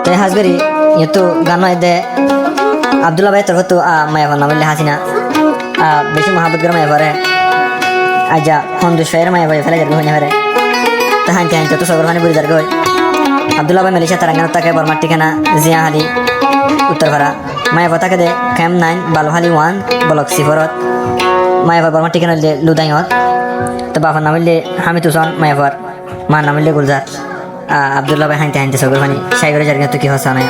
তাই হাজগরি ইতো গান দে আব্দুল্লাহ ভাই তরফ তো মায়া ভার নামলে হাসিনা বেশি মহাবত করে মায়া ভারে আজা হন্দু শয়ের মায়া ভাই ফেলে যাবে হইনা ভারে তা হানতে হানতে তো সগর ফানি বুড়ি যার গই আব্দুল্লাহ ভাই মালয়েশিয়া তারাঙ্গান তাকে বর্মার ঠিকানা জিয়া হালি উত্তরপাড়া মায়া ভার তাকে দে ক্যাম্প 9 বালুহালি 1 ব্লক সিফরত মায়া ভার বর্মার ঠিকানা লুদাইয়ত তো বাবার নাম হইলে হামিদ হুসেন মায়া ভার মার নাম হইলে গুলজার আব্দুল্লাহ ভাই হানতে হানতে সগর ফানি সাইগরে যার তো কি হসা না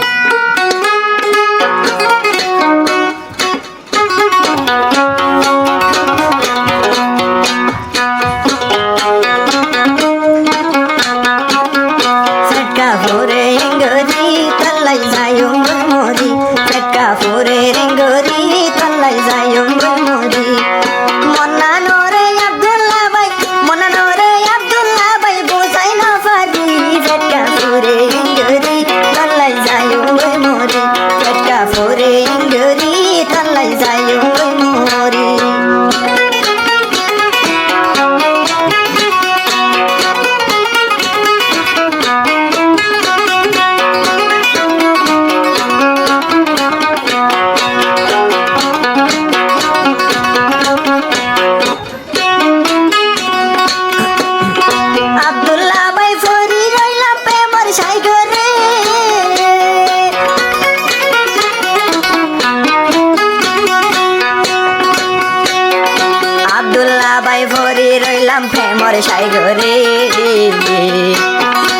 প্রেমর সাইগরে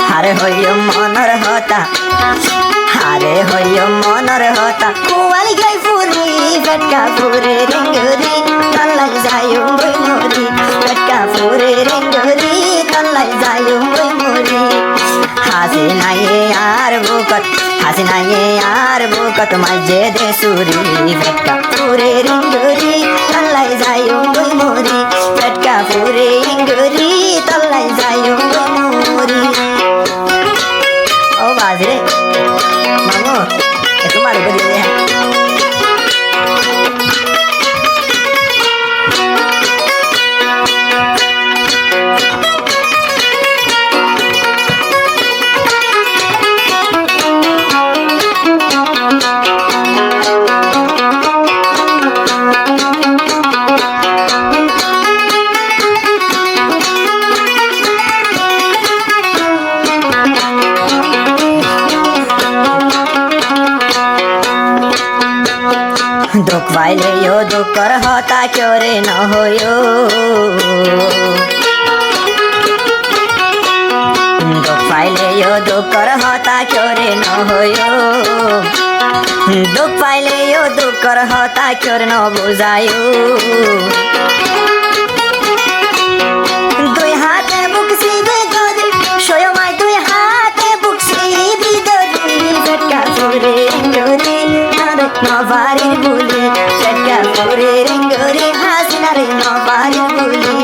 হারে হইয় মনর হতা হারে হইয় মনর হতা কুয়ালি গাই ফুরি ফটকা ফুরে রেঙ্গরি তল্লাই যায়ো বই মরি ফটকা ফুরে রেঙ্গরি তল্লাই যায়ো বই মরি হাসি নাই আর বুকত হাসি নাই আর বুকত মাঝে দে সুরি ফটকা ফুরে রেঙ্গরি তল্লাই যায়ো বই মরি ফটকা ফুরে রেঙ্গরি তল্লাই যায়ো বই মরি ও বাজরে মামু একটু মারু করে দে दुख वाले यो दुख कर होता क्योरे न होयो दुख वाले यो दुख कर होता क्योरे न होयो दुख वाले यो दुख कर होता क्योरे न बुझायो दुई हाथे बुकसी बेदरी शोयो माय दुई हाथे बुकसी बेदरी फटका फुरे रे नवारी बुली फटका फुरे रे हासिना रे नवारी बुली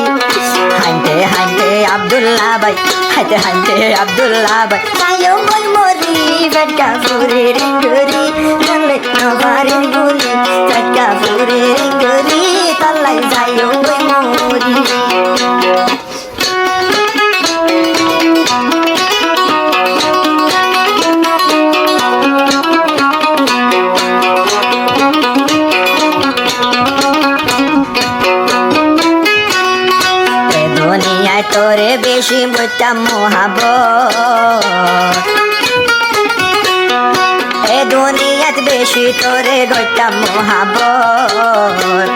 हांटे हांटे अब्दुल्ला भाई हांटे अब्दुल्ला भाई सायो मोई मोरी फटका फुरे रे नवारी बुली फटका फुरे रे तल्लाई सायो मोई मोरी তোরে বেশি বুঝতাম মোহাবত এ দুনিয়াত বেশি তোরে গইতাম মোহাবত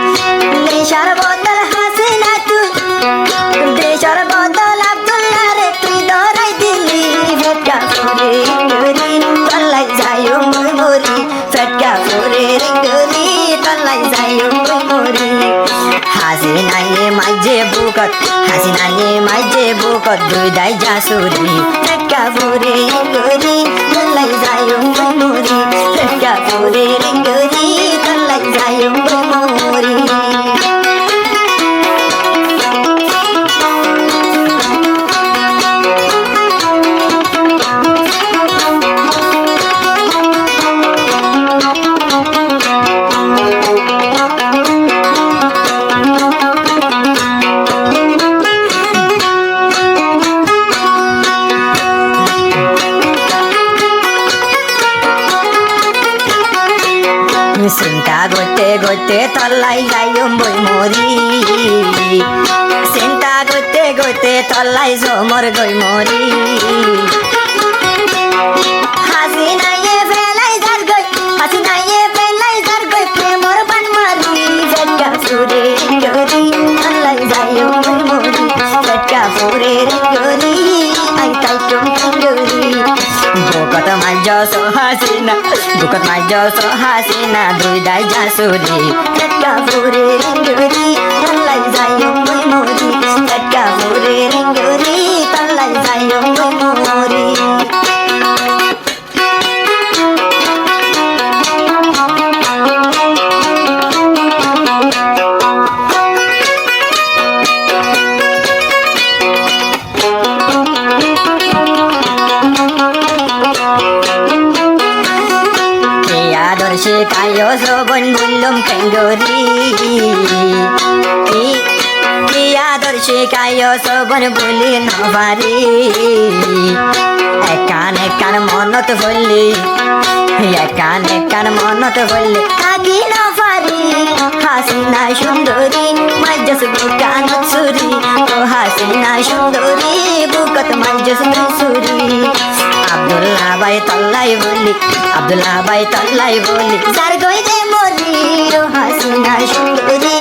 দেশার বদল হাসিনা তুই দেশার বদল আব্দুল্লাহ রে তুই ধরাই দিলি ফটকা ফুরে রেঙ্গরি তল্লাই যায়ো মই মরি ফটকা ফুরে রেঙ্গরি তল্লাই যায়ো মই মরি হাসিনায়ে মাঝে বুকত হাসিনায়ে মাঝে বুকত দুই দাই জাসুরি ফটকা ফুরে রেঙ্গরি তল্লাই যায়ো মই মরি ফটকা ফুরে রেঙ্গরি তল্লাই যায়ো মই মরি চিন্তা করতে করতে তল্লাই যাইম বই মরি চিন্তা করতে করতে তল্লাই জমর গই মরি হাসি নাইয়ে ফেলাই যার গই হাসি নাইয়ে ফেলাই যার গই প্রেমর বান মারি ফেটকা ফুরে গরি তল্লাই যাইম বই মরি ফেটকা ফুরে গরি আই তাই তুম গরি বুকত মাইজস হাসিনা বুকত মাইজস হাসিনা দুই দাই জাসুরি ফেটকা ফুরে গরি তল্লাই যাইম বই মরি ফেটকা ফুরে গরি তল্লাই যাইম বই মরি কায়ো শ্রবণ বললুম কেঙ্গরি কি আদর্শে কায়ো শ্রবণ বলি নবারি একান একান মনত বললি একান একান মনত বললি আগে নবারি হাসিনা সুন্দরী মাইজস বুকান সুরি ও হাসিনা সুন্দরী বুকত মাইজস সুরি আব্দুল্লাহ ভাই তল্লাই বলি আব্দুল্লাহ ভাই তল্লাই বলি যার গইতে মরি ও হাসিনা সুন্দরী